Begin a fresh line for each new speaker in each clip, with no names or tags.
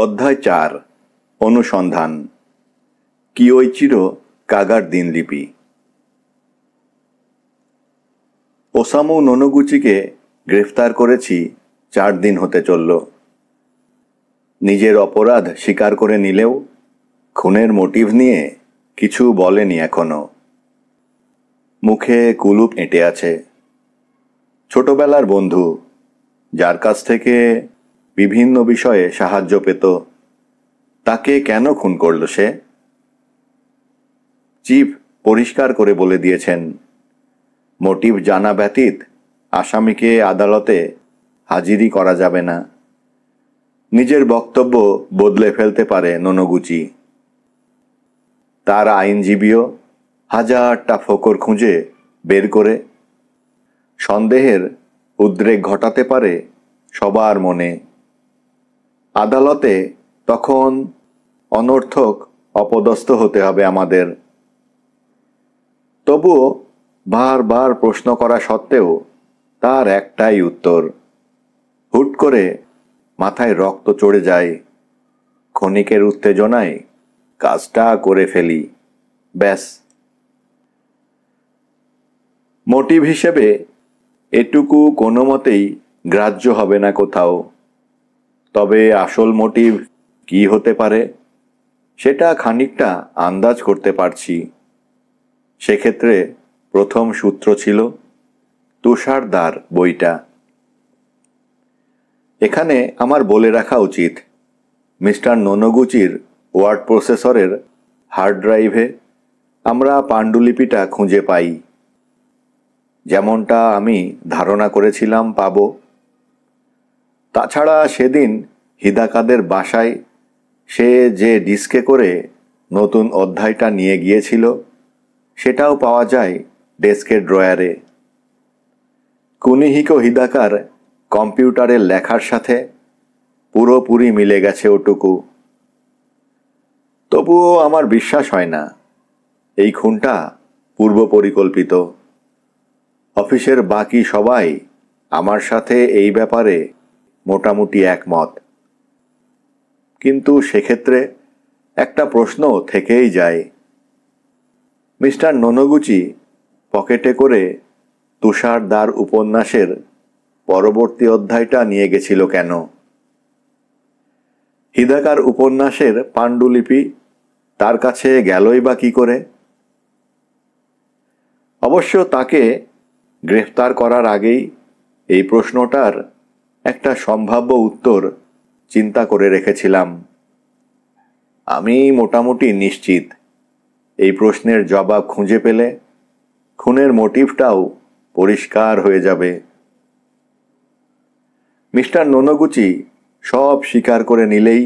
অধ্যায় 4 অনুসন্ধান কিয়োইচিরো কাগার দিনলিপি। ওসামু নোনোগুচিকে গ্রেফতার করেছি 4 দিন হতে চলল। নিজের অপরাধ স্বীকার করে নিলেও খুনের মোটিভ নিয়ে কিছু বলেনি এখনো। মুখে কুলুপ এঁটে আছে। ছোটবেলার বন্ধু, যার কাছ থেকে বিভিন্ন বিষয়ে সাহায্য পেত, তাকে কেন খুন করল সে? চিফ পরিষ্কার করে বলে দিয়েছেন, মোটিভ জানা ব্যতীত আসামিকে আদালতে হাজিরি করা যাবে না। নিজের বক্তব্য বদলে ফেলতে পারে নোনোগুচি। তার আইনজীবীও হাজারটা ফোকর খুঁজে বের করে সন্দেহের উদ্রেক ঘটাতে পারে সবার মনে। আদালতে তখন অনর্থক অপদস্থ হতে হবে আমাদের। তবুও বারবার প্রশ্ন করা সত্ত্বেও তার একটাই উত্তর। হুট করে মাথায় রক্ত চড়ে যায়। ক্ষণিকের উত্তেজনায় কাজটা করে ফেলি, ব্যাস। মোটিভ হিসেবে এটুকু কোনো মতেই গ্রাহ্য হবে না কোথাও। তবে আসল মোটিভ কি হতে পারে সেটা খানিকটা আন্দাজ করতে পারছি। সেক্ষেত্রে প্রথম সূত্র ছিল তুষারদার বইটা। এখানে আমার বলে রাখা উচিত, মিস্টার নোনোগুচির ওয়ার্ড প্রসেসরের হার্ড ড্রাইভে আমরা পাণ্ডুলিপিটা খুঁজে পাই, যেমনটা আমি ধারণা করেছিলাম পাব। তাছাড়া সেদিন হিদাকাদের বাসায় সে যে ডিস্কে করে নতুন অধ্যায়টা নিয়ে গিয়েছিল, সেটাও পাওয়া যায় ডেস্কের ড্রয়ারে। কুনিহিকো হিদাকার কম্পিউটারের লেখার সাথে পুরোপুরি মিলে গেছে ওটুকু। তবুও আমার বিশ্বাস হয় না এই খুনটা পূর্ব পরিকল্পিত। অফিসের বাকি সবাই আমার সাথে এই ব্যাপারে মোটামুটি একমত। কিন্তু সেক্ষেত্রে একটা প্রশ্ন থেকেই যায়, মিস্টার নোনোগুচি পকেটে করে তুষারদার উপন্যাসের পরবর্তী অধ্যায়টা নিয়ে গেছিল কেন? হিদাকার উপন্যাসের পাণ্ডুলিপি তার কাছে গেলই বা কি করে? অবশ্য তাকে গ্রেফতার করার আগেই এই প্রশ্নটার একটা সম্ভাব্য উত্তর চিন্তা করে রেখেছিলাম। আমি মোটামুটি নিশ্চিত এই প্রশ্নের জবাব খুঁজে পেলে খুনের মোটিভটাও পরিষ্কার হয়ে যাবে। মিস্টার নোনোগুচি সব স্বীকার করে নিলেই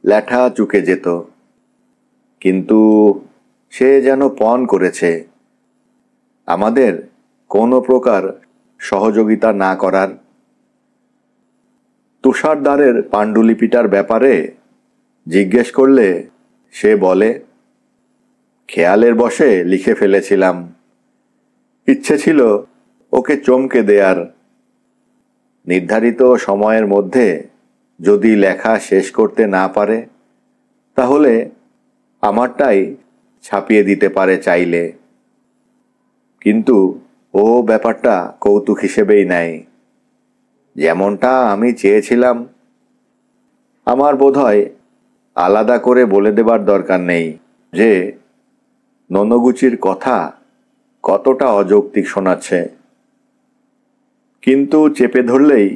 ল্যাঠা চুকে যেত। কিন্তু সে যেন পণ করেছে আমাদের কোনো প্রকার সহযোগিতা না করার। তুষারদারের পাণ্ডুলিপিটার ব্যাপারে জিজ্ঞেস করলে সে বলে, খেয়ালের বশে লিখে ফেলেছিলাম। ইচ্ছে ছিল ওকে চমকে দেয়ার। নির্ধারিত সময়ের মধ্যে যদি লেখা শেষ করতে না পারে, তাহলে আমারটাই ছাপিয়ে দিতে পারে চাইলে। কিন্তু ও ব্যাপারটা কৌতুক হিসেবেই নেয়, যেমনটা আমি চেয়েছিলাম। আমার বোধহয় আলাদা করে বলে দেবার দরকার নেই যে নোনোগুচির কথা কতটা অযৌক্তিক শোনাচ্ছে। কিন্তু চেপে ধরলেই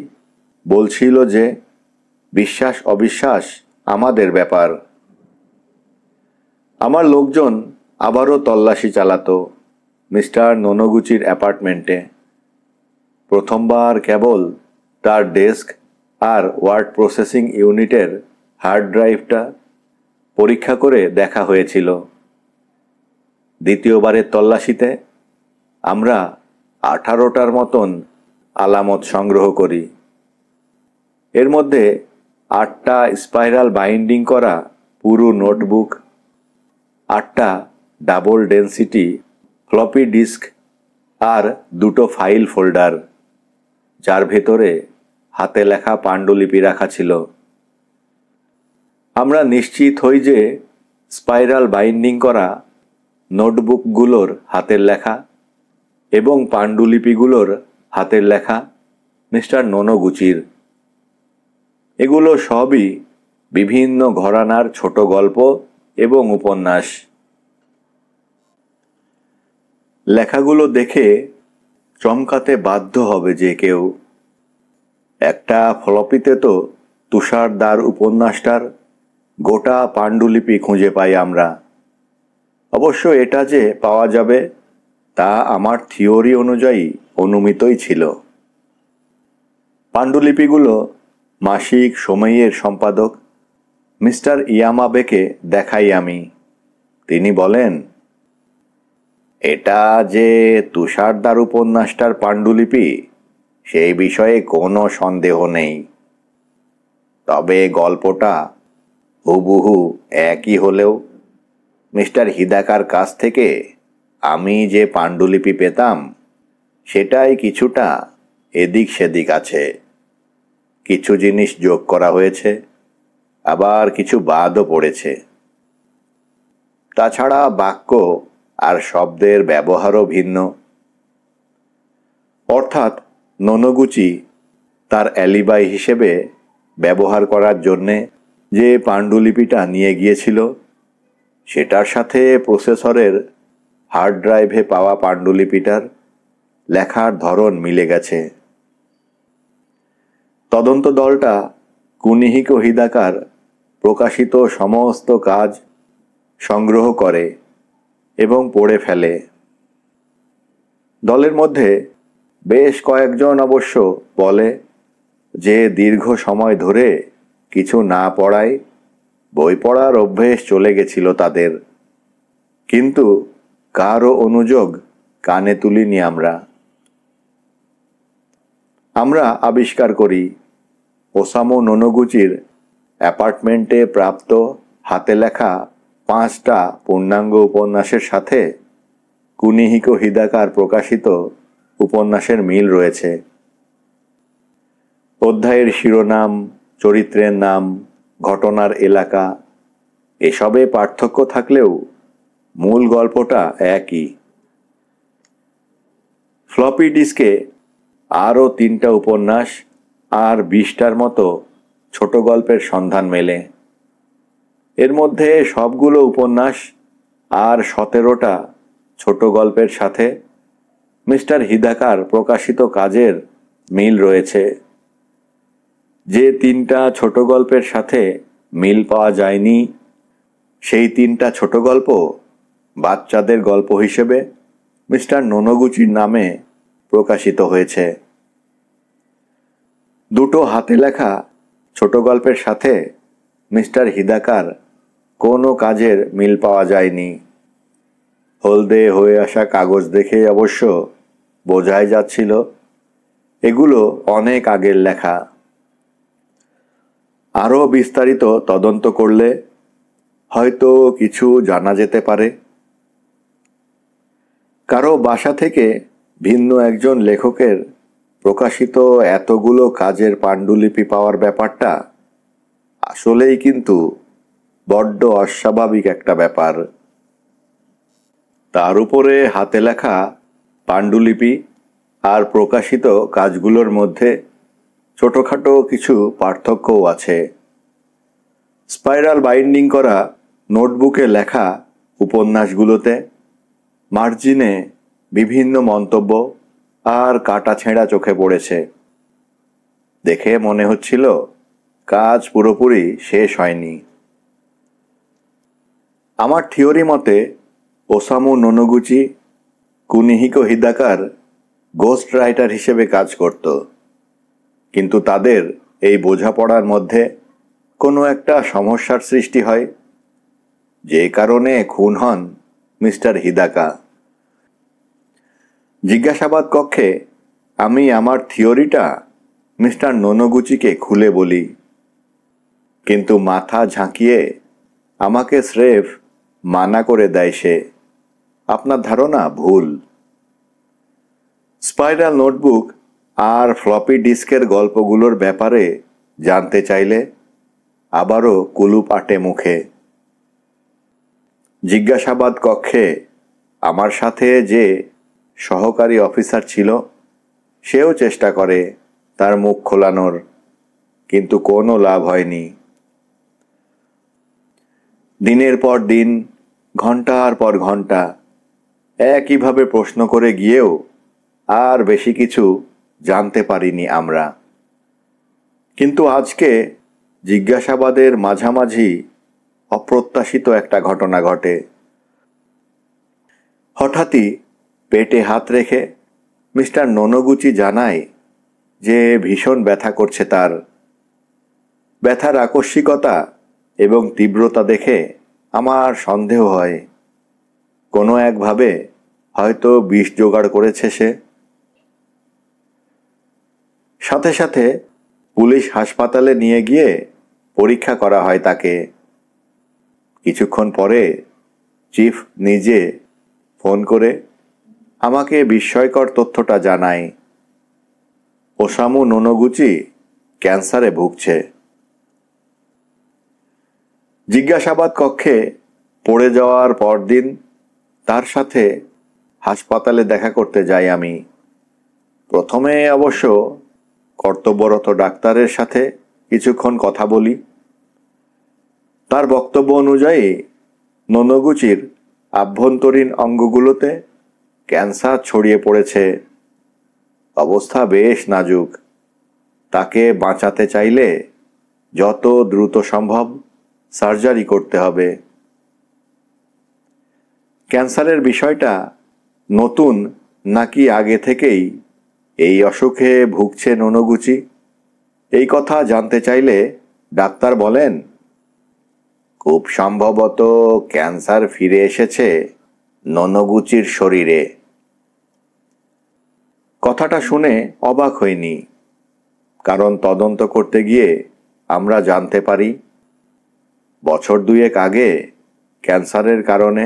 বলছিল যে বিশ্বাস অবিশ্বাস আমাদের ব্যাপার। আমার লোকজন আবারও তল্লাশি চালাতো মিস্টার নোনোগুচির অ্যাপার্টমেন্টে। প্রথমবার কেবল তার ডেস্ক আর ওয়ার্ড প্রসেসিং ইউনিটের হার্ড ড্রাইভটা পরীক্ষা করে দেখা হয়েছিল। দ্বিতীয়বারের তল্লাশিতে আমরা 18টার মতন আলামত সংগ্রহ করি। এর মধ্যে 8টা স্পাইরাল বাইন্ডিং করা পুরো নোটবুক, 8টা ডাবল ডেন্সিটি ফ্লপি ডিস্ক আর 2টো ফাইল ফোল্ডার, যার ভেতরে হাতে লেখা পাণ্ডুলিপি রাখা ছিল। আমরা নিশ্চিত হই যে স্পাইরাল বাইন্ডিং করা নোটবুকগুলোর হাতের লেখা এবং পাণ্ডুলিপিগুলোর হাতের লেখা মিস্টার নোনোগুচির। এগুলো সবই বিভিন্ন ঘরানার ছোট গল্প এবং উপন্যাস। লেখাগুলো দেখে চমকাতে বাধ্য হবে যে কেউ। একটা ফ্লপিতে তো তুষারদার উপন্যাসটার গোটা পাণ্ডুলিপি খুঁজে পাই আমরা। অবশ্য এটা যে পাওয়া যাবে তা আমার থিওরি অনুযায়ী অনুমিতই ছিল। পাণ্ডুলিপিগুলো মাসিক সময়ের সম্পাদক মিস্টার ইয়ামাবেকে দেখাই আমি। তিনি বলেন, এটা যে তুষারদার উপন্যাসটার পাণ্ডুলিপি সেই বিষয়ে কোনো সন্দেহ নেই। তবে গল্পটা হুবহু একই হলেও মিস্টার হিদাকার কাছ থেকে আমি যে পাণ্ডুলিপি পেতাম সেটাই কিছুটা এদিক সেদিক আছে। কিছু জিনিস যোগ করা হয়েছে, আবার কিছু বাদও পড়েছে। তাছাড়া বাক্য আর শব্দের ব্যবহারও ভিন্ন। অর্থাৎ নোনোগুচি তার অ্যালিবাই হিসেবে ব্যবহার করার জন্যে যে পাণ্ডুলিপিটা নিয়ে গিয়েছিল সেটার সাথে প্রসেসরের হার্ড ড্রাইভে পাওয়া পাণ্ডুলিপিটার লেখার ধরন মিলে গেছে। তদন্ত দলটা কুনিহিকো হিদাকার প্রকাশিত সমস্ত কাজ সংগ্রহ করে এবং পড়ে ফেলে। দলের মধ্যে বেশ কয়েকজন অবশ্য বলে যে দীর্ঘ সময় ধরে কিছু না পড়ায় বই পড়ার অভ্যেস চলে গেছিল তাদের। কিন্তু কারও অনুযোগ কানে তুলিনি আমরা। আমরা আবিষ্কার করি ওসামু নোনোগুচির অ্যাপার্টমেন্টে প্রাপ্ত হাতে লেখা 5টা পূর্ণাঙ্গ উপন্যাসের সাথে কুনিহিকো হিদাকার প্রকাশিত উপন্যাসের মিল রয়েছে। অধ্যায়ের শিরোনাম, চরিত্রের নাম, ঘটনার এলাকা এসবে পার্থক্য থাকলেও মূল গল্পটা একই। ফ্লপি ডিস্কে আরও 3টা উপন্যাস আর 20টার মতো ছোট গল্পের সন্ধান মেলে। এর মধ্যে সবগুলো উপন্যাস আর 17টা ছোট গল্পের সাথে মিস্টার হিদাকার প্রকাশিত কাজের মিল রয়েছে। যে 3টা ছোট গল্পের সাথে মিল পাওয়া যায়নি সেই 3টা ছোট গল্প বাচ্চাদের গল্প হিসেবে মিস্টার নোনোগুচির নামে প্রকাশিত হয়েছে। 2টো হাতে লেখা ছোট গল্পের সাথে মিস্টার হিদাকার কোনো কাজের মিল পাওয়া যায়নি। হলদে হয়ে আসা কাগজ দেখে অবশ্য বোঝাই যাচ্ছিল এগুলো অনেক আগের লেখা। আরও বিস্তারিত তদন্ত করলে হয়তো কিছু জানা যেতে পারে। কারো বাসা থেকে ভিন্ন একজন লেখকের প্রকাশিত এতগুলো কাজের পাণ্ডুলিপি পাওয়ার ব্যাপারটা আসলেই কিন্তু বড্ড অস্বাভাবিক একটা ব্যাপার। তার উপরে হাতে লেখা পাণ্ডুলিপি আর প্রকাশিত কাজগুলোর মধ্যে ছোটখাটো কিছু পার্থক্যও আছে। স্পাইরাল বাইন্ডিং করা নোটবুকে লেখা উপন্যাসগুলোতে মার্জিনে বিভিন্ন মন্তব্য আর কাটাছেঁড়া চোখে পড়েছে। দেখে মনে হচ্ছিল কাজ পুরোপুরি শেষ হয়নি। আমার থিওরি মতে ওসামু নোনোগুচি কুনিহিকো হিদাকার গোস্ট রাইটার হিসেবে কাজ করত, কিন্তু তাদের এই বোঝাপড়ার মধ্যে কোনো একটা সমস্যার সৃষ্টি হয়, যে কারণে খুন হন মিস্টার হিদাকা। জিজ্ঞাসাবাদ কক্ষে আমি আমার থিওরিটা মিস্টার নোনোগুচিকে খুলে বলি, কিন্তু মাথা ঝাঁকিয়ে আমাকে স্রেফ মানা করে দেয় সে। আপনার ধারণা ভুল। স্পাইরাল নোটবুক আর ফ্লপি ডিস্কের গল্পগুলোর ব্যাপারে জানতে চাইলে আবারও কুলুপ আটে মুখে। জিজ্ঞাসাবাদ কক্ষে আমার সাথে যে সহকারী অফিসার ছিল সেও চেষ্টা করে তার মুখ খোলানোর, কিন্তু কোনো লাভ হয়নি। দিনের পর দিন, ঘন্টার পর ঘন্টা একইভাবে প্রশ্ন করে গিয়েও আর বেশি কিছু জানতে পারিনি আমরা। কিন্তু আজকে জিজ্ঞাসাবাদের মাঝামাঝি অপ্রত্যাশিত একটা ঘটনা ঘটে। হঠাৎই পেটে হাত রেখে মিস্টার নোনোগুচি জানায় যে ভীষণ ব্যথা করছে তার। ব্যথার আকস্মিকতা এবং তীব্রতা দেখে আমার সন্দেহ হয় কোনো একভাবে হয়তো বিষ জোগাড় করেছে সে। সাথে সাথে পুলিশ হাসপাতালে নিয়ে গিয়ে পরীক্ষা করা হয় তাকে। কিছুক্ষণ পরে চিফ নিজে ফোন করে আমাকে বিস্ময়কর তথ্যটা জানায়, ওসামু নোনোগুচি ক্যান্সারে ভুগছে। জিজ্ঞাসাবাদ কক্ষে পড়ে যাওয়ার পরদিন তার সাথে হাসপাতালে দেখা করতে যাই আমি। প্রথমে অবশ্য কর্তব্যরত ডাক্তারের সাথে কিছুক্ষণ কথা বলি। তার বক্তব্য অনুযায়ী নোনোগুচির আভ্যন্তরীণ অঙ্গগুলোতে ক্যান্সার ছড়িয়ে পড়েছে। অবস্থা বেশ নাজুক। তাকে বাঁচাতে চাইলে যত দ্রুত সম্ভব সার্জারি করতে হবে। ক্যান্সারের বিষয়টা নতুন নাকি আগে থেকেই এই অসুখে ভুগছে নোনোগুচি, এই কথা জানতে চাইলে ডাক্তার বলেন, খুব সম্ভবত ক্যান্সার ফিরে এসেছে নোনোগুচির শরীরে। কথাটা শুনে অবাক হইনি, কারণ তদন্ত করতে গিয়ে আমরা জানতে পারি বছর দুয়েক আগে ক্যান্সারের কারণে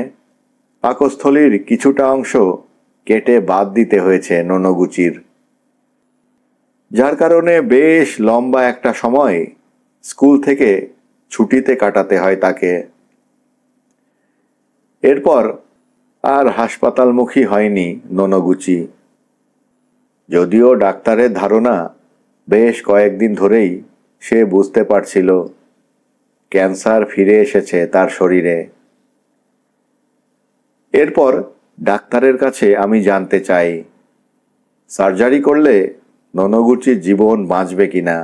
পাকস্থলীর কিছুটা অংশ কেটে বাদ দিতে হয়েছে নোনোগুচির, যার কারণে বেশ লম্বা একটা সময় স্কুল থেকে ছুটিতে কাটাতে হয় তাকে। এরপর আর হাসপাতালমুখী হয়নি নোনোগুচি, যদিও ডাক্তারের ধারণা বেশ কয়েকদিন ধরেই সে বুঝতে পারছিল ক্যান্সার ফিরে এসেছে তার শরীরে। এরপর ডাক্তারের কাছে আমি জানতে চাই সার্জারি করলে নোনোগুচির জীবন বাঁচবে কিনা।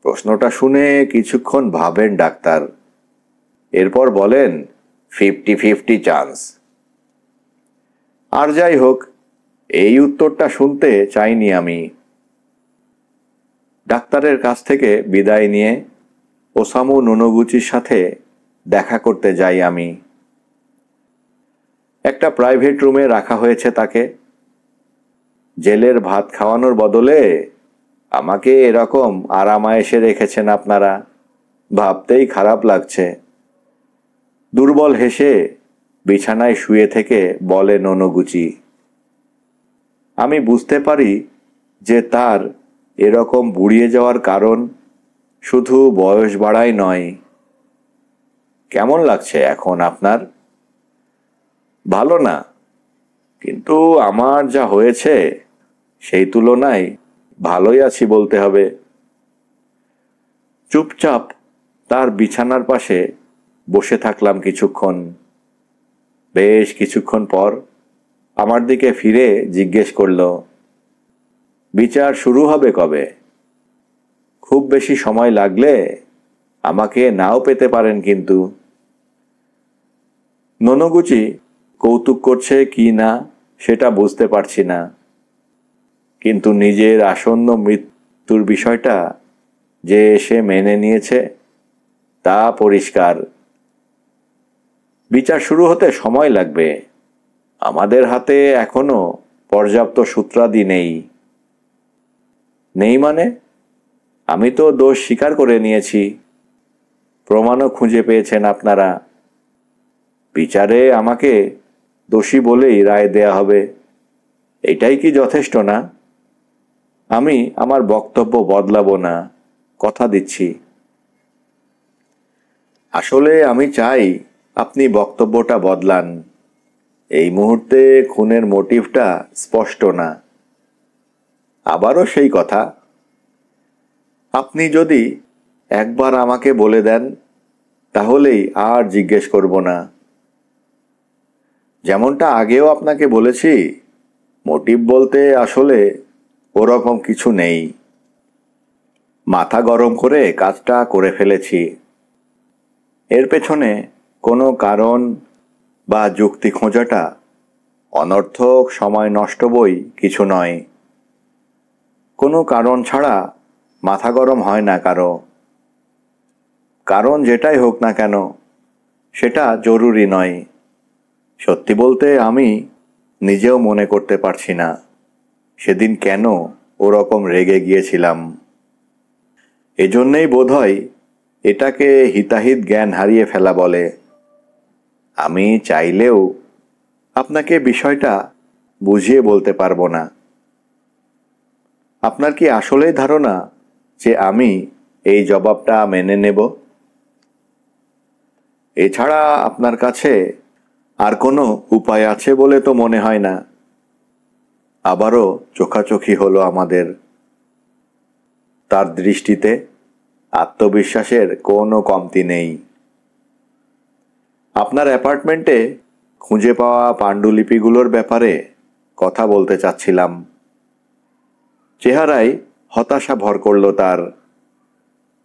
প্রশ্নটা শুনে কিছুক্ষণ ভাবেন ডাক্তার, এরপর বলেন 50-50 চান্স। আর যাই হোক, এই উত্তরটা শুনতে চাইনি আমি। ডাক্তারের কাছ থেকে বিদায় নিয়ে ওসামু নোনোগুচির সাথে দেখা করতে যাই আমি। একটা প্রাইভেট রুমে রাখা হয়েছে তাকে। জেলের ভাত খাওয়ানোর বদলে আমাকে এরকম আরামায়েশে রেখেছেন আপনারা, ভাবতেই খারাপ লাগছে। দুর্বল হেসে বিছানায় শুয়ে থেকে বলে নোনোগুচি। আমি বুঝতে পারি যে তার এরকম বুড়িয়ে যাওয়ার কারণ শুধু বয়স বাড়াই নয়। কেমন লাগছে এখন আপনার? ভালো না, কিন্তু আমার যা হয়েছে সেই তুলনায় ভালোই আছি বলতে হবে। চুপচাপ তার বিছানার পাশে বসে থাকলাম কিছুক্ষণ। বেশ কিছুক্ষণ পর আমার দিকে ফিরে জিজ্ঞেস করল, বিচার শুরু হবে কবে? খুব বেশি সময় লাগলে আমাকে নাও পেতে পারেন কিন্তু। নোনোগুচি কৌতুক করছে কি না সেটা বুঝতে পারছি না, কিন্তু নিজের আসন্ন মৃত্যুর বিষয়টা যে সে মেনে নিয়েছে তা পরিষ্কার। বিচার শুরু হতে সময় লাগবে। আমাদের হাতে এখনো পর্যাপ্ত সূত্রাদি নেই। নেই মানে? আমি তো দোষ স্বীকার করে নিয়েছি, প্রমাণও খুঁজে পেয়েছেন আপনারা। বিচারে আমাকে দোষী বলেই রায় দেয়া হবে, এটাই কি যথেষ্ট না? আমি আমার বক্তব্য বদলাবো না, কথা দিচ্ছি। আসলে আমি চাই আপনি বক্তব্যটা বদলান। এই মুহূর্তে খুনের মোটিভটা স্পষ্ট না। আবারও সেই কথা, আপনি যদি একবার আমাকে বলে দেন তাহলেই আর জিজ্ঞেস করব না। যেমনটা আগেও আপনাকে বলেছি, মোটিভ বলতে আসলে ওরকম কিছু নেই। মাথা গরম করে কাজটা করে ফেলেছি। এর পেছনে কোনো কারণ বা যুক্তি খোঁজাটা অনর্থক সময় নষ্ট বই কিছু নয়। কোনো কারণ ছাড়া মাথা গরম হয় না কারো। কারণ যেটাই হোক না কেন সেটা জরুরি নয়। সত্যি বলতে আমি নিজেও মনে করতে পারছি না সেদিন কেন ওরকম রেগে গিয়েছিলাম। এজন্যই বোধহয় এটাকে হিতাহিত জ্ঞান হারিয়ে ফেলা বলে। আমি চাইলেও আপনাকে বিষয়টা বুঝিয়ে বলতে পারবো না। আপনার কি আসলেই ধারণা যে আমি এই জবাবটা মেনে নেব? এছাড়া আপনার কাছে আর কোনো উপায় আছে বলে তো মনে হয় না। আবারও চোখাচোখি হলো আমাদের। তার দৃষ্টিতে আত্মবিশ্বাসের কোনো কমতি নেই। আপনার অ্যাপার্টমেন্টে খুঁজে পাওয়া পাণ্ডুলিপিগুলোর ব্যাপারে কথা বলতে চাচ্ছিলাম। চেহারায় হতাশা ভর করল তার।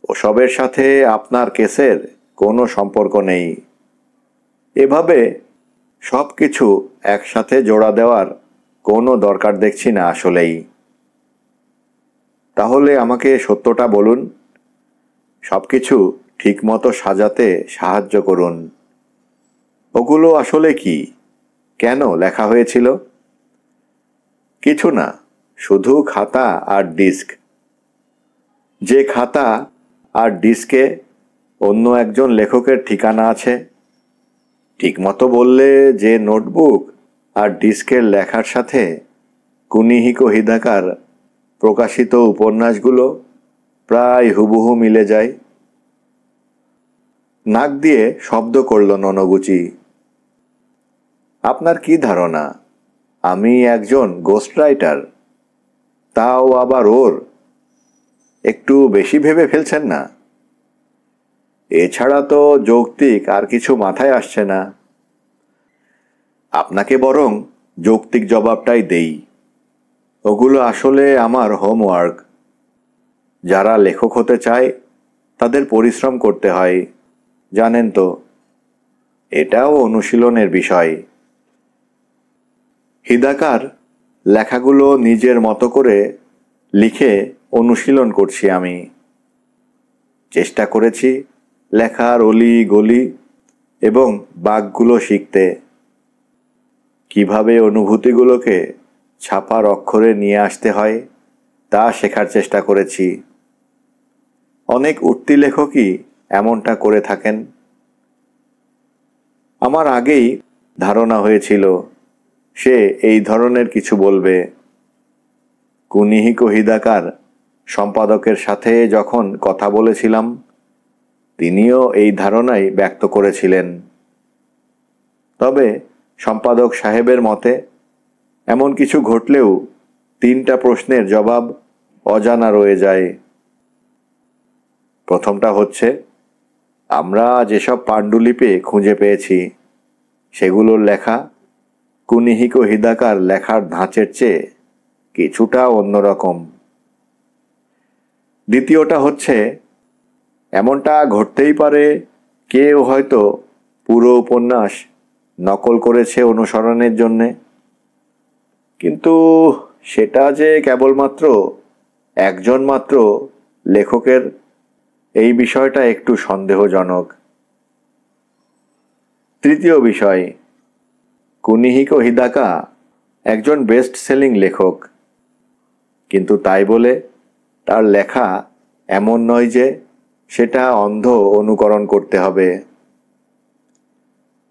ওসবের সাথে আপনার কেসের কোনো সম্পর্ক নেই। এভাবে সব কিছু একসাথে জোড়া দেওয়ার কোনো দরকার দেখছি না আসলেই। তাহলে আমাকে সত্যটা বলুন, সব কিছু ঠিক মতো সাজাতে সাহায্য করুন। ওগুলো আসলে কি, কেন লেখা হয়েছিল? কিছু না, শুধু খাতা আর ডিস্ক। যে খাতা আর ডিস্কে অন্য একজন লেখকের ঠিকানা আছে। ঠিকমতো বললে যে নোটবুক আর ডিস্কের লেখার সাথে কুনিহিকো হিদাকার প্রকাশিত উপন্যাসগুলো প্রায় হুবহু মিলে যায়। নাক দিয়ে শব্দ করল ননগুচি। আপনার কি ধারণা আমি একজন গোস্ট রাইটার? তাও আবার ওর? একটু বেশি ভেবে ফেলছেন না? এছাড়া তো যৌক্তিক আর কিছু মাথায় আসছে না। আপনাকে বরং যৌক্তিক জবাবটাই দেই। ওগুলো আসলে আমার হোমওয়ার্ক। যারা লেখক হতে চায় তাদের পরিশ্রম করতে হয়, জানেন তো। এটাও অনুশীলনের বিষয়। হিদাকার লেখাগুলো নিজের মতো করে লিখে অনুশীলন করছি আমি। চেষ্টা করেছি লেখার অলি গলি এবং বাঁকগুলো শিখতে। কিভাবে অনুভূতিগুলোকে ছাপার অক্ষরে নিয়ে আসতে হয় তা শেখার চেষ্টা করেছি। অনেক উঠতি লেখকই এমনটা করে থাকেন। আমার আগেই ধারণা হয়েছিল সে এই ধরনের কিছু বলবে। কুনিহিকো হিদাকার সম্পাদকের সাথে যখন কথা বলেছিলাম তিনিও এই ধারণাই ব্যক্ত করেছিলেন। তবে সম্পাদক সাহেবের মতে এমন কিছু ঘটলেও 3টা প্রশ্নের জবাব অজানা রয়ে যায়। প্রথমটা হচ্ছে, আমরা যেসব পাণ্ডুলিপি খুঁজে পেয়েছি সেগুলোর লেখা কুনিহিকো হিদাকার লেখার ধাঁচের চেয়ে কিছুটা অন্যরকম। দ্বিতীয়টা হচ্ছে, এমনটা ঘটতেই পারে কেউ হয়তো পুরো উপন্যাস নকল করেছে অনুসরণের জন্যে। কিন্তু সেটা যে কেবলমাত্র একজন মাত্র লেখকের, এই বিষয়টা একটু সন্দেহজনক। তৃতীয় বিষয়, কুনিহিকো হিদাকা একজন বেস্ট সেলিং লেখক, কিন্তু তাই বলে তার লেখা এমন নয় যে সেটা অন্ধ অনুকরণ করতে হবে।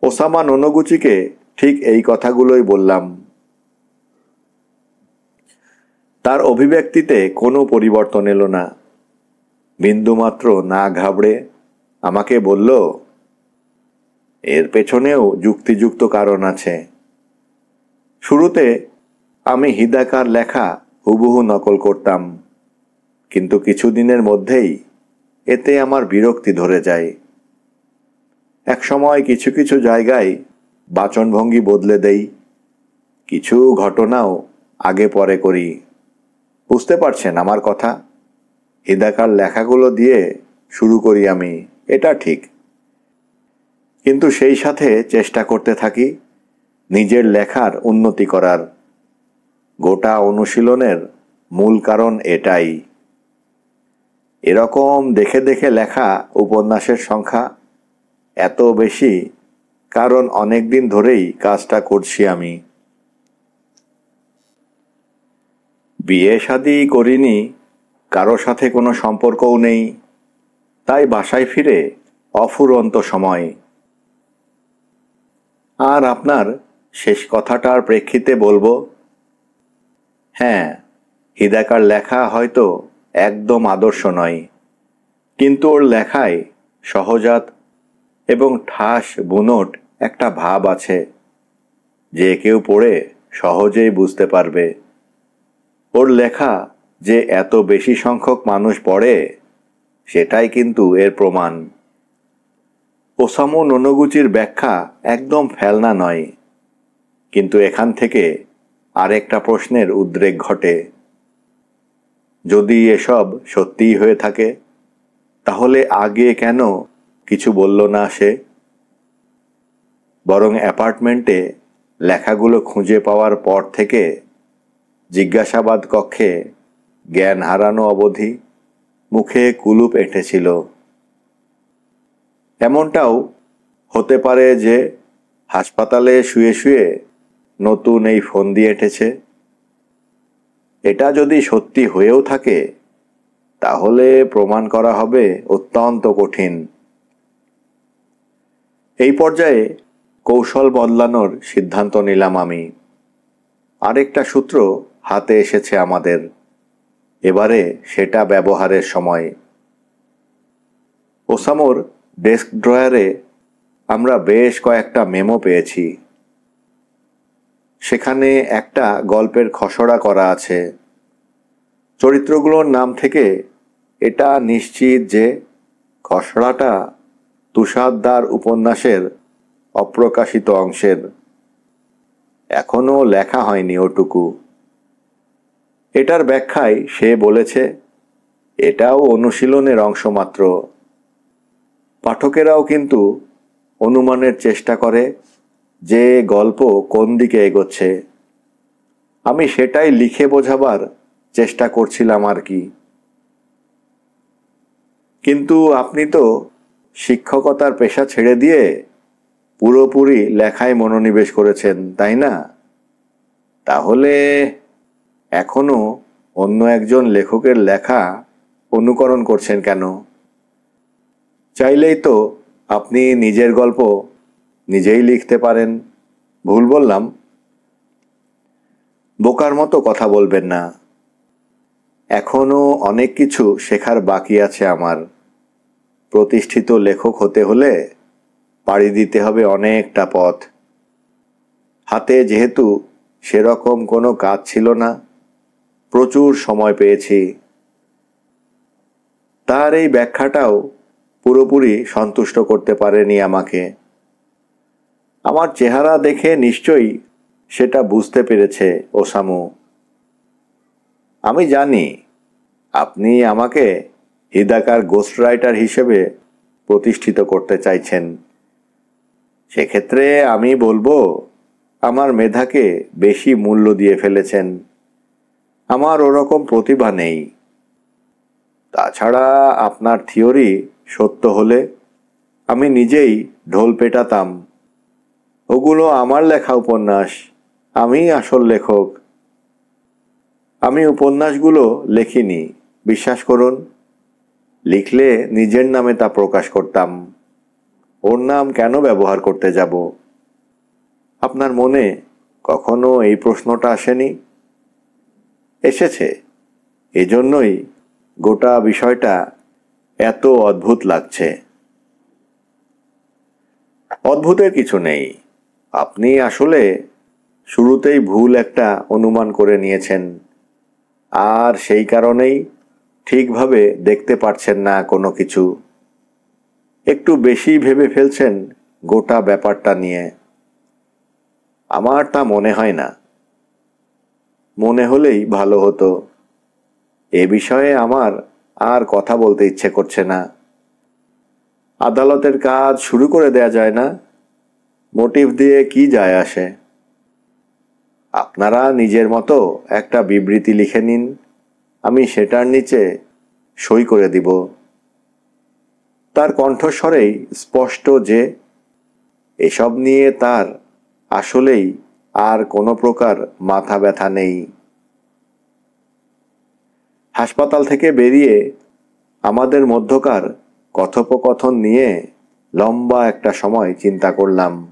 ওসামা নোনোগুচিকে ঠিক এই কথাগুলোই বললাম। তার অভিব্যক্তিতে কোনো পরিবর্তন এলো না। বিন্দুমাত্র না ঘাবড়ে আমাকে বলল, এর পেছনেও যুক্তিযুক্ত কারণ আছে। শুরুতে আমি হিদাকার লেখা হুবহু নকল করতাম, কিন্তু কিছুদিনের মধ্যেই এতে আমার বিরক্তি ধরে যায়। একসময় কিছু কিছু জায়গায় বাচনভঙ্গি বদলে দেই, কিছু ঘটনাও আগে পরে করি। বুঝতে পারছেন আমার কথা? হিদাকার লেখাগুলো দিয়ে শুরু করি আমি, এটা ঠিক, কিন্তু সেই সাথে চেষ্টা করতে থাকি নিজের লেখার উন্নতি করার। গোটা অনুশীলনের মূল কারণ এটাই। এরকম দেখে দেখে লেখা উপন্যাসের সংখ্যা এত বেশি কারণ অনেক দিন ধরেই কাজটা করছি আমি। বিয়ে শাদী করিনি, কারো সাথে কোনো সম্পর্কও নেই, তাই বাসায় ফিরে অফুরন্ত সময়। আর আপনার শেষ কথাটার প্রেক্ষিতে বলবো, হ্যাঁ, হিদাকার লেখা হয়তো একদম আদর্শ নয়, কিন্তু ওর লেখায় সহজাত এবং ঠাস বুনট একটা ভাব আছে, যে কেউ পড়ে সহজেই বুঝতে পারবে। ওর লেখা যে এত বেশি সংখ্যক মানুষ পড়ে, সেটাই কিন্তু এর প্রমাণ। ওসামু নোনোগুচির ব্যাখ্যা একদম ফেলনা নয়, কিন্তু এখান থেকে আরেকটা প্রশ্নের উদ্রেক ঘটে। যদি এসব সত্যিই হয়ে থাকে, তাহলে আগে কেন কিছু বলল না সে? বরং অ্যাপার্টমেন্টে লেখাগুলো খুঁজে পাওয়ার পর থেকে জিজ্ঞাসাবাদ কক্ষে জ্ঞান হারানো অবধি মুখে কুলুপ এঁটেছিল। এমনটাও হতে পারে যে হাসপাতালে শুয়ে শুয়ে নতুন এই ফোন দিয়ে এঁটেছে। এটা যদি সত্যি হয়েও থাকে, তাহলে প্রমাণ করা হবে অত্যন্ত কঠিন। এই পর্যায়ে কৌশল বদলানোর সিদ্ধান্ত নিলাম আমি। আরেকটা সূত্র হাতে এসেছে আমাদের, এবারে সেটা ব্যবহারের সময়। ওসামুর ডেস্ক ড্রয়ারে আমরা বেশ কয়েকটা মেমো পেয়েছি। সেখানে একটা গল্পের খসড়া করা আছে। চরিত্রগুলোর নাম থেকে এটা নিশ্চিত যে খসড়াটা তুষারদার উপন্যাসের অপ্রকাশিত অংশের। এখনো লেখা হয়নি ওটুকু। এটার ব্যাখ্যায় সে বলেছে, এটাও অনুশীলনের অংশ মাত্র। পাঠকেরাও কিন্তু অনুমানের চেষ্টা করে যে গল্প কোন দিকে এগোচ্ছে। আমি সেটাই লিখে বোঝাবার চেষ্টা করছিলাম আর কি। কিন্তু আপনি তো শিক্ষকতার পেশা ছেড়ে দিয়ে পুরোপুরি লেখায় মনোনিবেশ করেছেন, তাই না? তাহলে এখনো অন্য একজন লেখকের লেখা অনুকরণ করছেন কেন? চাইলেই তো আপনি নিজের গল্প নিজেই লিখতে পারেন। ভুল বললাম? বোকার মতো কথা বলবেন না। এখনো অনেক কিছু শেখার বাকি আছে আমার। প্রতিষ্ঠিত লেখক হতে হলে পাড়ি দিতে হবে অনেকটা পথ। হাতে যেহেতু সেরকম কোনো কাজ ছিল না, প্রচুর সময় পেয়েছি। তার এই ব্যাখ্যাটাও পুরোপুরি সন্তুষ্ট করতে পারেনি আমাকে। আমার চেহারা দেখে নিশ্চয়ই সেটা বুঝতে পেরেছে ওসামু। আমি জানি আপনি আমাকে হিদাকার গোস্ট রাইটার হিসেবে প্রতিষ্ঠিত করতে চাইছেন। সেক্ষেত্রে আমি বলবো, আমার মেধাকে বেশি মূল্য দিয়ে ফেলেছেন। আমার ওরকম প্রতিভা নেই। তাছাড়া আপনার থিওরি সত্য হলে আমি নিজেই ঢোল পেটাতাম। ওগুলো আমার লেখা উপন্যাস, আমি আসল লেখক। আমি উপন্যাসগুলো লেখিনি, বিশ্বাস করুন। লিখলে নিজের নামে তা প্রকাশ করতাম। ওর নাম কেন ব্যবহার করতে যাব? আপনার মনে কখনো এই প্রশ্নটা আসেনি? এসেছে, এজন্যই গোটা বিষয়টা এত অদ্ভুত লাগছে। অদ্ভুতের কিছু নেই। আপনি আসলে শুরুতেই ভুল একটা অনুমান করে নিয়েছেন, আর সেই কারণেই ঠিকভাবে দেখতে পারছেন না কোনো কিছু। একটু বেশি ভেবে ফেলছেন গোটা ব্যাপারটা নিয়ে। আমার তা মনে হয় না। মনে হলেই ভালো হতো। এ বিষয়ে আমার আর কথা বলতে ইচ্ছে করছে না। আদালতের কাজ শুরু করে দেয়া যায় না? মোটিভ দিয়ে কি যায় আসে? আপনারা নিজের মতো একটা বিবৃতি লিখে নিন, আমি সেটার নিচে সই করে দিব। তার কণ্ঠস্বরেই স্পষ্ট যে এসব নিয়ে তার আসলেই আর কোনো প্রকার মাথা ব্যথা নেই। হাসপাতাল থেকে বেরিয়ে আমাদের মধ্যকার কথোপকথন নিয়ে লম্বা একটা সময় চিন্তা করলাম।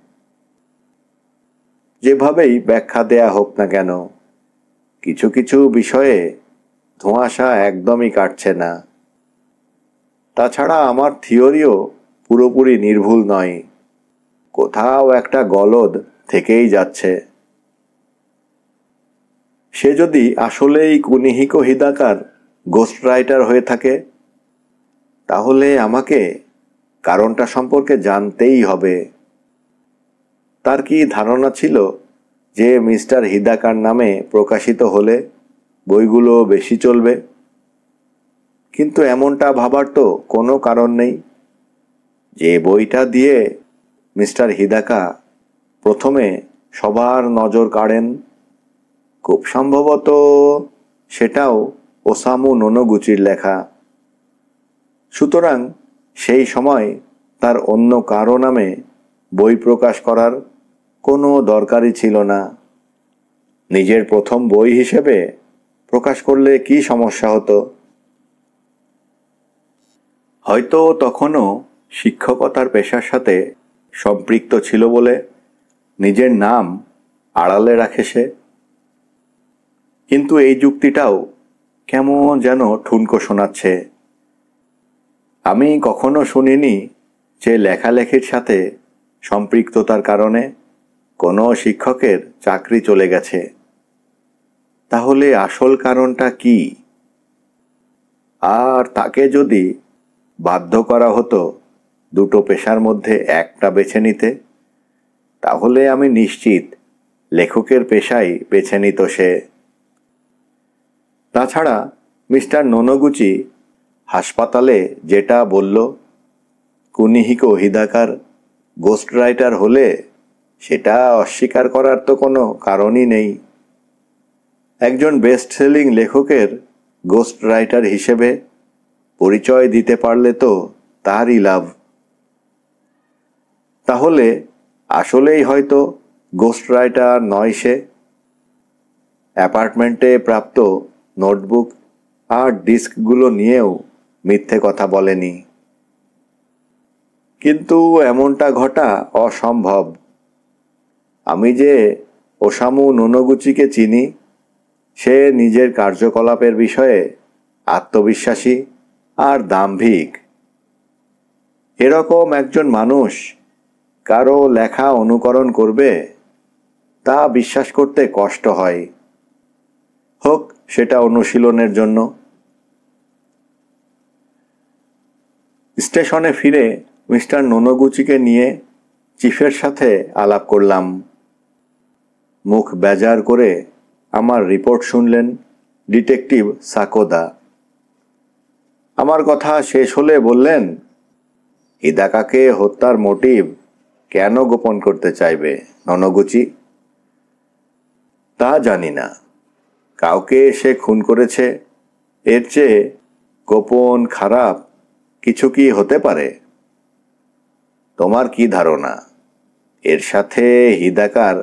যেভাবেই ব্যাখ্যা দেয়া হোক না কেন, কিছু কিছু বিষয়ে ধোঁয়াশা একদমই কাটছে না। তাছাড়া আমার থিওরিও পুরোপুরি নির্ভুল নয়। কোথাও একটা গলদ থেকেই যাচ্ছে। সে যদি আসলেই কুনিহিকো হিদাকার গোস্ট রাইটার হয়ে থাকে, তাহলে আমাকে কারণটা সম্পর্কে জানতেই হবে। তার কি ধারণা ছিল যে মিস্টার হিদাকার নামে প্রকাশিত হলে বইগুলো বেশি চলবে? কিন্তু এমনটা ভাবার তো কোনো কারণ নেই। যে বইটা দিয়ে মিস্টার হিদাকা প্রথমে সবার নজর কাড়েন, খুব সম্ভবত সেটাও ওসামু নোনোগুচির লেখা। সুতরাং সেই সময় তার অন্য কারো নামে বই প্রকাশ করার কোনো দরকারই ছিল না। নিজের প্রথম বই হিসেবে প্রকাশ করলে কি সমস্যা হতো? হয়তো তখনও শিক্ষকতার পেশার সাথে সম্পৃক্ত ছিল বলে নিজের নাম আড়ালে রাখে সে। কিন্তু এই যুক্তিটাও কেমন যেন ঠুনকো শোনাচ্ছে। আমি কখনো শুনিনি যে লেখালেখির সাথে সম্পৃক্ততার কারণে কোনো শিক্ষকের চাকরি চলে গেছে। তাহলে আসল কারণটা কি? আর তাকে যদি বাধ্য করা হতো দুটো পেশার মধ্যে একটা বেছে নিতে, তাহলে আমি নিশ্চিত লেখকের পেশাই বেছে নিত সে। তাছাড়া মিস্টার নোনোগুচি হাসপাতালে যেটা বলল, কুনিহিকো হিদাকার গোস্ট রাইটার হলে সেটা অস্বীকার করার তো কোনো কারণই নেই। একজন বেস্ট সেলিং লেখকের গোস্ট রাইটার হিসেবে পরিচয় দিতে পারলে তো তারই লাভ। তাহলে আসলেই হয়তো গোস্ট রাইটার নয় সে। অ্যাপার্টমেন্টে প্রাপ্ত নোটবুক আর ডিস্কগুলো নিয়েও মিথ্যে কথা বলেনি। কিন্তু এমনটা ঘটা অসম্ভব। আমি যে ওসামু নোনোগুচিকে চিনি, সে নিজের কার্যকলাপের বিষয়ে আত্মবিশ্বাসী আর দাম্ভিক। এরকম একজন মানুষ কারো লেখা অনুকরণ করবে, তা বিশ্বাস করতে কষ্ট হয়। হোক সেটা অনুশীলনের জন্য। স্টেশনে ফিরে মিস্টার নোনোগুচিকে নিয়ে চিফের সাথে আলাপ করলাম। মুখ বেজার করে আমার রিপোর্ট শুনলেন ডিটেকটিভ সাকোদা। আমার কথা শেষ হলে বললেন, হিদাকাকে হত্যার মোটিভ কেন গোপন করতে চাইবে নোনোগুচি? তা জানি না। কাউকে সে খুন করেছে, এর চেয়ে গোপন খারাপ কিছু কি হতে পারে? তোমার কি ধারণা এর সাথে হিদাকার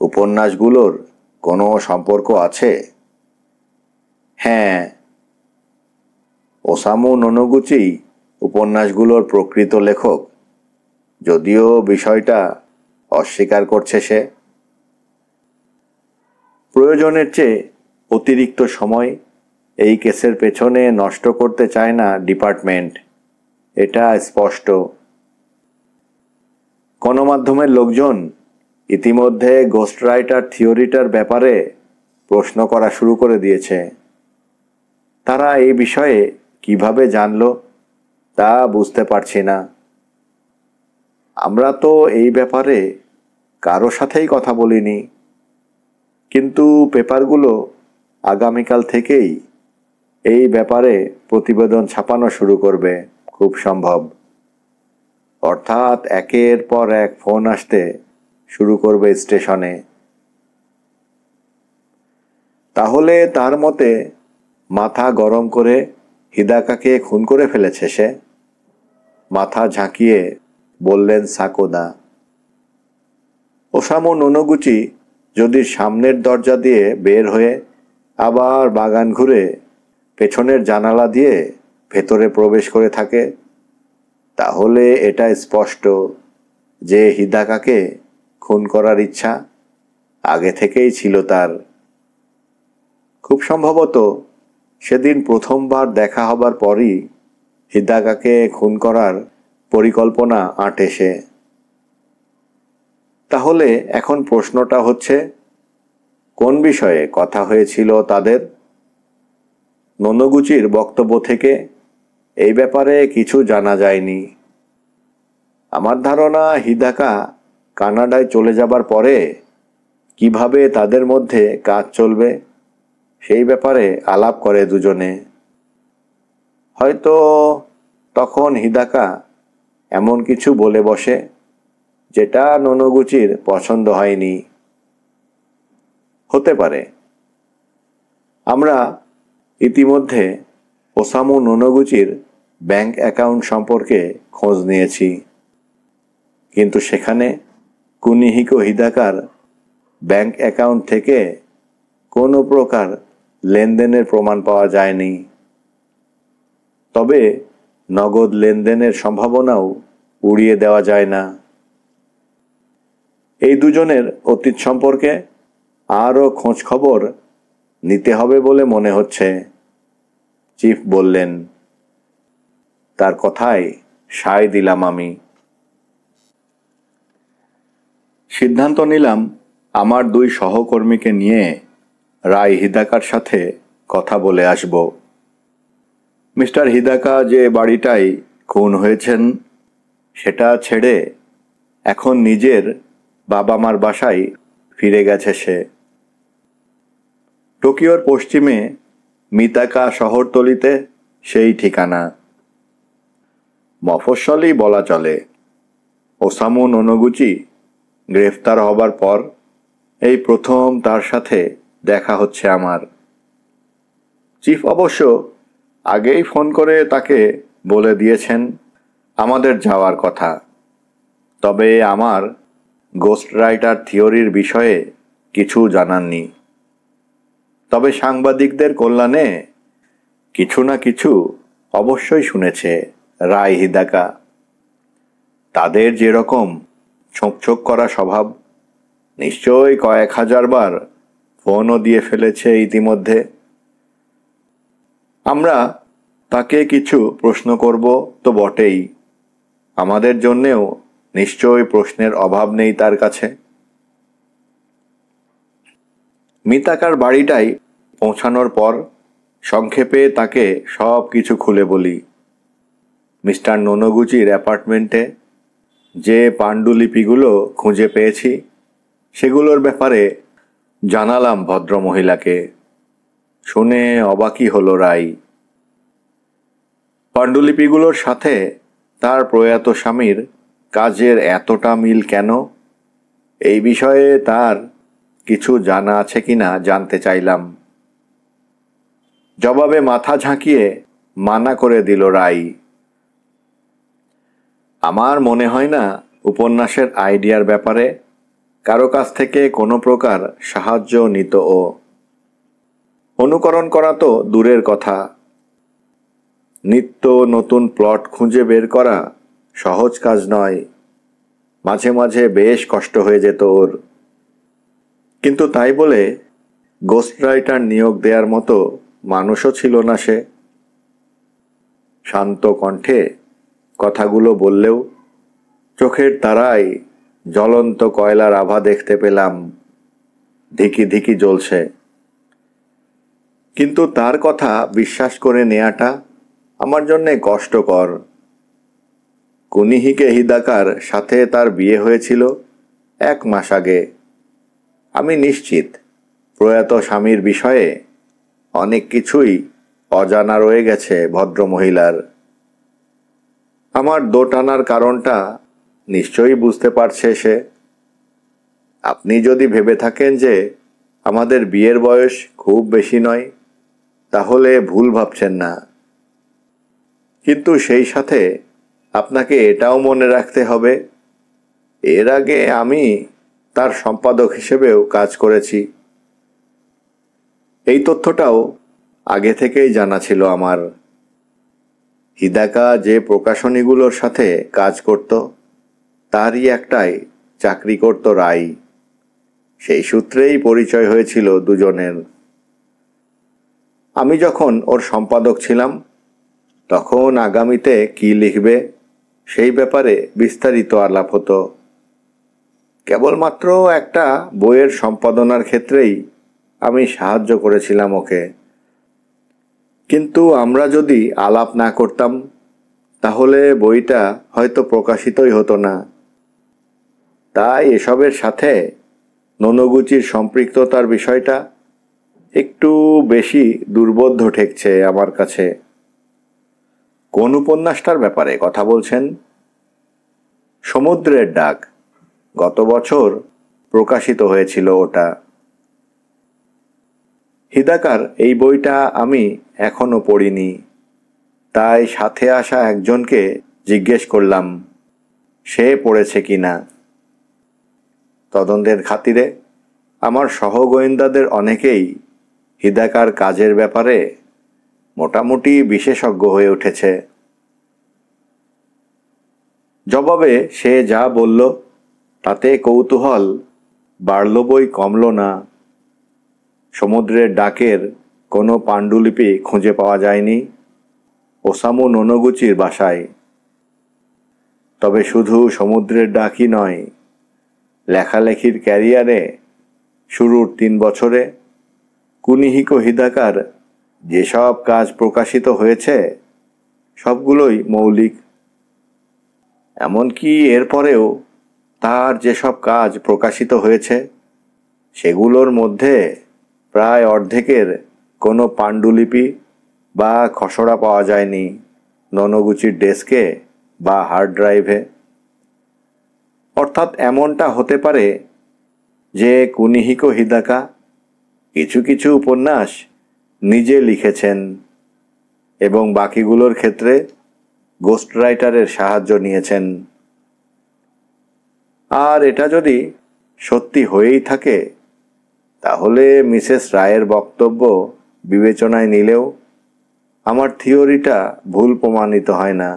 উপন্যাসগুলোর কোনো সম্পর্ক আছে? হ্যাঁ, ওসামু নোনোগুচি উপন্যাসগুলোর প্রকৃত লেখক, যদিও বিষয়টা অস্বীকার করছে সে। প্রয়োজনের চেয়ে অতিরিক্ত সময় এই কেসের পেছনে নষ্ট করতে চায় না ডিপার্টমেন্ট, এটা স্পষ্ট। গণমাধ্যমের লোকজন ইতিমধ্যে গোস্ট রাইটার থিওরিটার ব্যাপারে প্রশ্ন করা শুরু করে দিয়েছে। তারা এই বিষয়ে কিভাবে জানলো তা বুঝতে পারছি না। আমরা তো এই ব্যাপারে কারো সাথেই কথা বলিনি, কিন্তু পেপারগুলো আগামীকাল থেকেই এই ব্যাপারে প্রতিবেদন ছাপানো শুরু করবে খুব সম্ভব। অর্থাৎ একের পর এক ফোন আসতে শুরু করবে স্টেশনে। তাহলে তার মতে মাথা গরম করে হিদাকাকে খুন করে ফেলেছে সে? মাথা ঝাঁকিয়ে বললেন সাকোদা। ওসামু নোনোগুচি যদি সামনের দরজা দিয়ে বের হয়ে আবার বাগান ঘুরে পেছনের জানালা দিয়ে ভেতরে প্রবেশ করে থাকে, তাহলে এটা স্পষ্ট যে হিদাকাকে খুন করার ইচ্ছা আগে থেকেই ছিল তার। খুব সম্ভবত সেদিন প্রথমবার দেখা হবার পরই হিদাকাকে খুন করার পরিকল্পনা আঁটে সে। তাহলে এখন প্রশ্নটা হচ্ছে, কোন বিষয়ে কথা হয়েছিল তাদের? নোনোগুচির বক্তব্য থেকে এই ব্যাপারে কিছু জানা যায়নি। আমার ধারণা হিদাকা কানাডায় চলে যাবার পরে কিভাবে তাদের মধ্যে কাজ চলবে সেই ব্যাপারে আলাপ করে দুজনে। হয়তো তখন হিদাকা এমন কিছু বলে বসে যেটা নোনোগুচির পছন্দ হয়নি। হতে পারে। আমরা ইতিমধ্যে ওসামু নোনোগুচির ব্যাংক অ্যাকাউন্ট সম্পর্কে খোঁজ নিয়েছি, কিন্তু সেখানে কুনিহিকো হিদাকার ব্যাংক অ্যাকাউন্ট থেকে কোনো প্রকার লেনদেনের প্রমাণ পাওয়া যায়নি। তবে নগদ লেনদেনের সম্ভাবনাও উড়িয়ে দেওয়া যায় না। এই দুজনের অতীত সম্পর্কে আরও খোঁজ খবর নিতে হবে বলে মনে হচ্ছে, চিফ বললেন। তার কথায় সায় দিলাম আমি। সিদ্ধান্ত নিলাম আমার দুই সহকর্মীকে নিয়ে রাই হিদাকার সাথে কথা বলে আসব। মিস্টার হিদাকা যে বাড়িটায় খুন হয়েছেন সেটা ছেড়ে এখন নিজের বাবা মার বাসায় ফিরে গেছে সে। টোকিওর পশ্চিমে মিতাকা শহরতলিতে সেই ঠিকানা। মফস্বলই বলা চলে। ওসামু নোনোগুচি গ্রেফতার হবার পর এই প্রথম তার সাথে দেখা হচ্ছে আমার। চিফ অবশ্য আগেই ফোন করে তাকে বলে দিয়েছেন আমাদের যাওয়ার কথা, তবে আমার গোস্ট রাইটার থিওরির বিষয়ে কিছু জানাননি। তবে সাংবাদিকদের কল্যাণে কিছু না কিছু অবশ্যই শুনেছে রাই হিদাকা। তাদের যেরকম ছোঁকছোক করা স্বভাব, নিশ্চয়ই কয়েক হাজার বার ফোনও দিয়ে ফেলেছে ইতিমধ্যে। আমরা তাকে কিছু প্রশ্ন করব তো বটেই, আমাদের জন্যেও নিশ্চয়ই প্রশ্নের অভাব নেই তার কাছে। মিতাকার বাড়িটায় পৌঁছানোর পর সংক্ষেপে তাকে সব কিছু খুলে বলি। মিস্টার নোনোগুচির অ্যাপার্টমেন্টে যে পাণ্ডুলিপিগুলো খুঁজে পেয়েছি সেগুলোর ব্যাপারে জানালাম ভদ্রমহিলাকে। শুনে অবাকই হলো রাই। পাণ্ডুলিপিগুলোর সাথে তার প্রয়াত স্বামীর কাজের এতটা মিল কেন, এই বিষয়ে তার কিছু জানা আছে কিনা জানতে চাইলাম। জবাবে মাথা ঝাঁকিয়ে মানা করে দিল রাই। আমার মনে হয় না উপন্যাসের আইডিয়ার ব্যাপারে কারো কাছ থেকে কোনো প্রকার সাহায্য নিত ও। অনুকরণ করা তো দূরের কথা, নিত্য নতুন প্লট খুঁজে বের করা সহজ কাজ নয়। মাঝে মাঝে বেশ কষ্ট হয়ে যেত ওর। কিন্তু তাই বলে গোস্ট রাইটার নিয়োগ দেওয়ার মতো মানুষও ছিল না সে। শান্ত কণ্ঠে কথাগুলো বললেও চোখের তারায় জ্বলন্ত কয়লার আভা দেখতে পেলাম, ধিকি ধিকি জ্বলছে। কিন্তু তার কথা বিশ্বাস করে নেয়াটা আমার জন্যে কষ্টকর। কুনিহিকে হিদাকার সাথে তার বিয়ে হয়েছিল 1 মাস আগে। আমি নিশ্চিত প্রয়াত স্বামীর বিষয়ে অনেক কিছুই অজানা রয়ে গেছে ভদ্রমহিলার। আমার দোটানার কারণটা নিশ্চয়ই বুঝতে পারছে সে। আপনি যদি ভেবে থাকেন যে আমাদের বিয়ের বয়স খুব বেশি নয়, তাহলে ভুল ভাবছেন না। কিন্তু সেই সাথে আপনাকে এটাও মনে রাখতে হবে, এর আগে আমি তার সম্পাদক হিসেবেও কাজ করেছি। এই তথ্যটাও আগে থেকেই জানা ছিল আমার। হিদাকা যে প্রকাশনীগুলোর সাথে কাজ করত, তারই একটাই চাকরি করত রাই। সেই সূত্রেই পরিচয় হয়েছিল দুজনের। আমি যখন ওর সম্পাদক ছিলাম, তখন আগামীতে কি লিখবে সেই ব্যাপারে বিস্তারিত আলাপ হতো। কেবলমাত্র একটা বইয়ের সম্পাদনার ক্ষেত্রেই আমি সাহায্য করেছিলাম ওকে। কিন্তু আমরা যদি আলাপ না করতাম, তাহলে বইটা হয়তো প্রকাশিতই হতো না। তাই এসবের সাথে ননোগুচির সম্পৃক্ততার বিষয়টা একটু বেশি দুর্বোধ্য ঠেকছে আমার কাছে। কোন উপন্যাসটার ব্যাপারে কথা বলছেন? সমুদ্রের ডাক। গত বছর প্রকাশিত হয়েছিল ওটা। হিদাকার এই বইটা আমি এখনো পড়িনি, তাই সাথে আসা একজনকে জিজ্ঞেস করলাম সে পড়েছে কিনা। তদন্তের খাতিরে আমার সহগোয়েন্দাদের অনেকেই হিদাকার কাজের ব্যাপারে মোটামুটি বিশেষজ্ঞ হয়ে উঠেছে। জবাবে সে যা বলল তাতে কৌতূহল বাড়ল বই কমল না। সমুদ্রের ডাকের কোনো পাণ্ডুলিপি খুঁজে পাওয়া যায়নি ওসামু ননোগুচির বাসায়। তবে শুধু সমুদ্রের ডাকই নয়, লেখালেখির ক্যারিয়ারে শুরুর 3 বছরে কুনিহিকো হিদাকার যেসব কাজ প্রকাশিত হয়েছে সবগুলোই মৌলিক। এমনকি এরপরেও তার যেসব কাজ প্রকাশিত হয়েছে সেগুলোর মধ্যে প্রায় অর্ধেকের কোনো পাণ্ডুলিপি বা খসড়া পাওয়া যায়নি ননোগুচির ডেস্কে বা হার্ড ড্রাইভে। অর্থাৎ এমনটা হতে পারে যে কুনিহিকো হিদাকা কিছু কিছু উপন্যাস নিজে লিখেছেন এবং বাকিগুলোর ক্ষেত্রে গোস্ট রাইটারের সাহায্য নিয়েছেন। আর এটা যদি সত্যি হয়েই থাকে, তাহলে মিসেস রায়ের বক্তব্য বিবেচনায় নিলেও আমার থিওরিটা ভুল প্রমাণিত হয় না।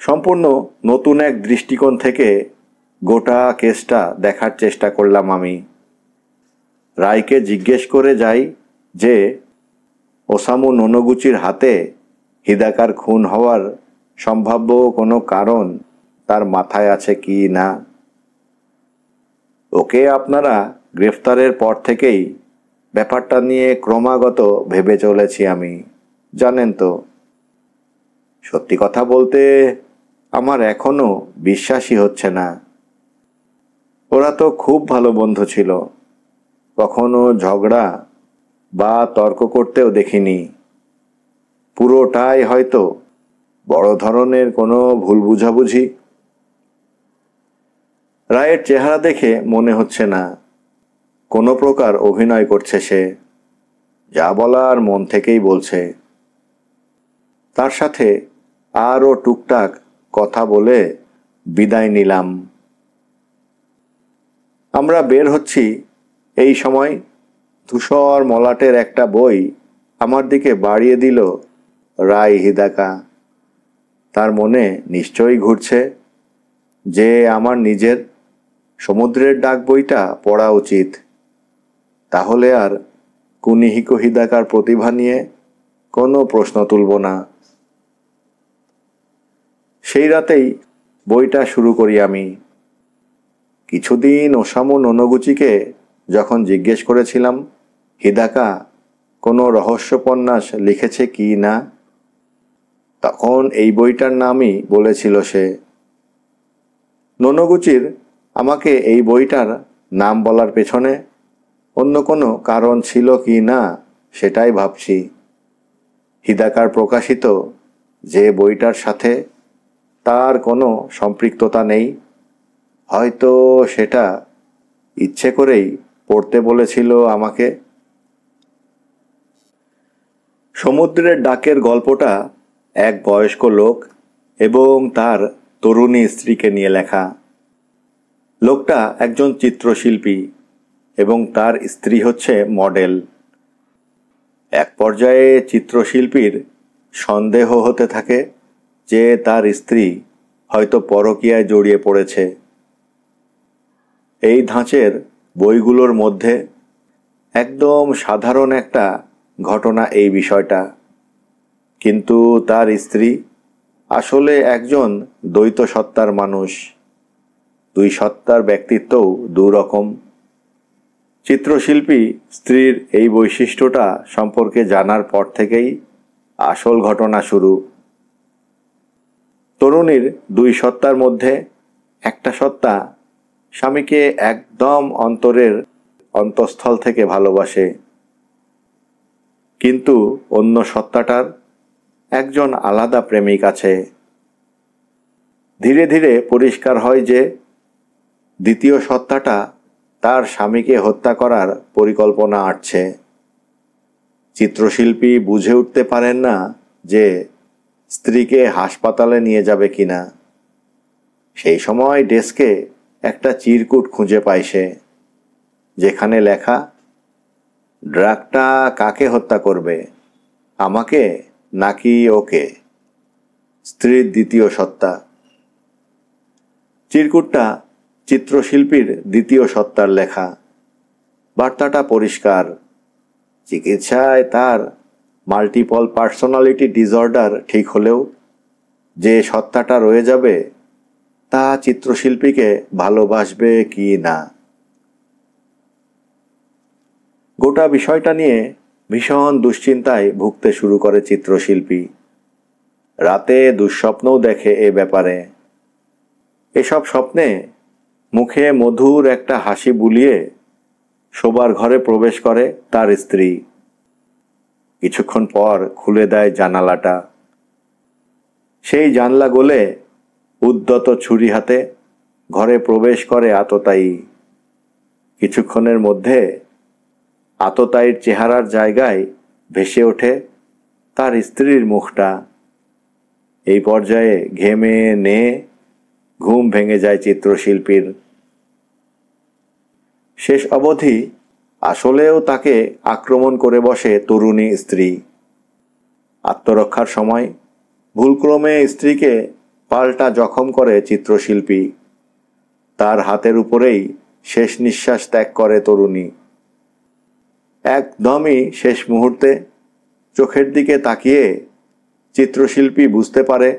সম্পূর্ণ নতুন এক দৃষ্টিকোণ থেকে গোটা কেসটা দেখার চেষ্টা করলাম আমি। রায়কে জিজ্ঞেস করে যাই যে ওসামু ননোগুচির হাতে হিদাকার খুন হওয়ার সম্ভাব্য কোনো কারণ তার মাথায় আছে কি না। ওকে আপনারা গ্রেফতারের পর থেকেই ব্যাপারটা নিয়ে ক্রমাগত ভেবে চলেছি আমি, জানেন তো। সত্যি কথা বলতে আমার এখনো বিশ্বাসই হচ্ছে না। ওরা তো খুব ভালো বন্ধু ছিল, কখনো ঝগড়া বা তর্ক করতেও দেখিনি। পুরোটাই হয়তো বড় ধরনের কোনো ভুল বুঝাবুঝি। রায়ের চেহারা দেখে মনে হচ্ছে না কোনো প্রকার অভিনয় করছে সে। যা বলার মন থেকেই বলছে। তার সাথে আরও টুকটাক কথা বলে বিদায় নিলাম। আমরা বের হচ্ছি এই সময় ধূসর মলাটের একটা বই আমার দিকে বাড়িয়ে দিল রায় হিদাকা। তার মনে নিশ্চয়ই ঘুরছে যে আমার নিজের সমুদ্রের ডাক বইটা পড়া উচিত। তাহলে আর কুনিহিকো হিদাকার প্রতিভা নিয়ে কোনো প্রশ্ন তুলব না। সেই রাতেই বইটা শুরু করি আমি। কিছুদিন ওসামু নোনোগুচিকে যখন জিজ্ঞেস করেছিলাম হিদাকা কোনো রহস্যোপন্যাস লিখেছে কি না, তখন এই বইটার নামই বলেছিল সে। নোনোগুচির আমাকে এই বইটার নাম বলার পেছনে অন্য কোনো কারণ ছিল কি না সেটাই ভাবছি। হিদাকার প্রকাশিত যে বইটার সাথে তার কোনো সম্পৃক্ততা নেই, হয়তো সেটা ইচ্ছে করেই পড়তে বলেছিল আমাকে। সমুদ্রের ডাকের গল্পটা এক বয়স্ক লোক এবং তার তরুণী স্ত্রীকে নিয়ে লেখা। লোকটা একজন চিত্রশিল্পী এবং তার স্ত্রী হচ্ছে মডেল। এক পর্যায়ে চিত্রশিল্পীর সন্দেহ হতে থাকে যে তার স্ত্রী হয়তো পরকীয়ায় জড়িয়ে পড়েছে। এই ধাঁচের বইগুলোর মধ্যে একদম সাধারণ একটা ঘটনা এই বিষয়টা, কিন্তু তার স্ত্রী আসলে একজন দ্বৈত সত্তার মানুষ। দুই সত্তার ব্যক্তিত্বও দুরকম। চিত্রশিল্পী স্ত্রীর এই বৈশিষ্ট্যটা সম্পর্কে জানার পর থেকেই আসল ঘটনা শুরু। তরুণীর দুই সত্তার মধ্যে একটা সত্তা স্বামীকে একদম অন্তরের অন্তঃস্থল থেকে ভালোবাসে, কিন্তু অন্য সত্তাটার একজন আলাদা প্রেমিক আছে। ধীরে ধীরে পরিষ্কার হয় যে দ্বিতীয় সত্তাটা তার স্বামীকে হত্যা করার পরিকল্পনা আঁটছে। চিত্রশিল্পী বুঝে উঠতে পারেন না যে স্ত্রীকে হাসপাতালে নিয়ে যাবে কিনা। সেই সময় ডেস্কে একটা চিরকুট খুঁজে পায় সে, যেখানে লেখা, ড্রাগটা কাকে হত্যা করবে, আমাকে নাকি ওকে, স্ত্রীর দ্বিতীয় সত্তা। চিরকুটটা চিত্রশিল্পীর দ্বিতীয় সত্তার লেখা। বার্তাটা পরিষ্কার। চিকিৎসায় তার মাল্টিপল পার্সোনালিটি ডিসঅর্ডার ঠিক হলেও যে সত্তাটা রয়ে যাবে তা চিত্রশিল্পীকে ভালোবাসবে কি না। গোটা বিষয়টা নিয়ে ভীষণ দুশ্চিন্তায় ভুগতে শুরু করে চিত্রশিল্পী। রাতে দুঃস্বপ্নও দেখে এ ব্যাপারে। এসব স্বপ্নে মুখে মধুর একটা হাসি বুলিয়ে শোবার ঘরে প্রবেশ করে তার স্ত্রী। কিছুক্ষণ পর খুলে দেয় জানালাটা। সেই জানলা গলে উদ্যত ছুরি হাতে ঘরে প্রবেশ করে আততায়ী। কিছুক্ষণের মধ্যে আততায়ীর চেহারার জায়গায় ভেসে ওঠে তার স্ত্রীর মুখটা। এই পর্যায়ে ঘেমে নে ঘুম ভেঙে যায় চিত্রশিল্পীর। শেষ অবধি আসলেও তাকে আক্রমণ করে বসে তরুণী স্ত্রী। আত্মরক্ষার সময় ভুলক্রমে স্ত্রীকে পাল্টা জখম করে চিত্রশিল্পী। তার হাতের উপরেই শেষ নিঃশ্বাস ত্যাগ করে তরুণী। একদমই শেষ মুহূর্তে চোখের দিকে তাকিয়ে চিত্রশিল্পী বুঝতে পারে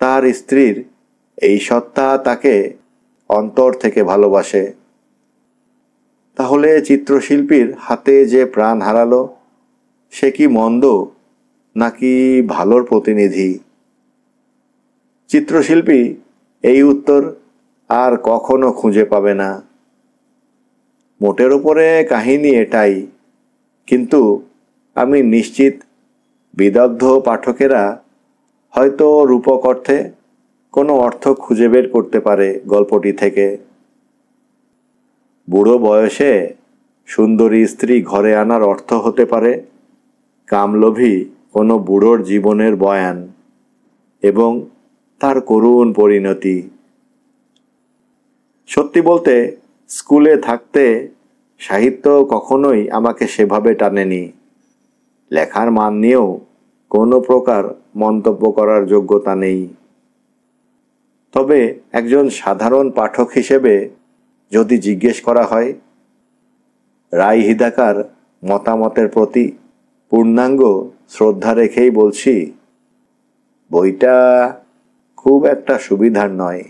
তার স্ত্রীর এই সত্তা তাকে অন্তর থেকে ভালোবাসে। তাহলে চিত্রশিল্পীর হাতে যে প্রাণ হারালো সে কি মন্দ নাকি ভালোর প্রতিনিধি? চিত্রশিল্পী এই উত্তর আর কখনো খুঁজে পাবে না। মোটের উপরে কাহিনী এটাই, কিন্তু আমি নিশ্চিত বিদগ্ধ পাঠকেরা হয়তো রূপক অর্থে কোনো অর্থ খুঁজে বের করতে পারে গল্পটি থেকে। বুড়ো বয়সে সুন্দরী স্ত্রী ঘরে আনার অর্থ হতে পারে কামলোভী কোনো বুড়োর জীবনের বয়ান এবং তার করুণ পরিণতি। সত্যি বলতে স্কুলে থাকতে সাহিত্য কখনোই আমাকে সেভাবে টানেনি। লেখার মান নিয়েও কোনো প্রকার মন্তব্য করার যোগ্যতা নেই। তবে একজন সাধারণ পাঠক হিসেবে যদি জিজ্ঞেস করা হয়, রাই হিদাকার মতামতের প্রতি পূর্ণাঙ্গ শ্রদ্ধা রেখেই বলছি, বইটা খুব একটা সুবিধার নয়।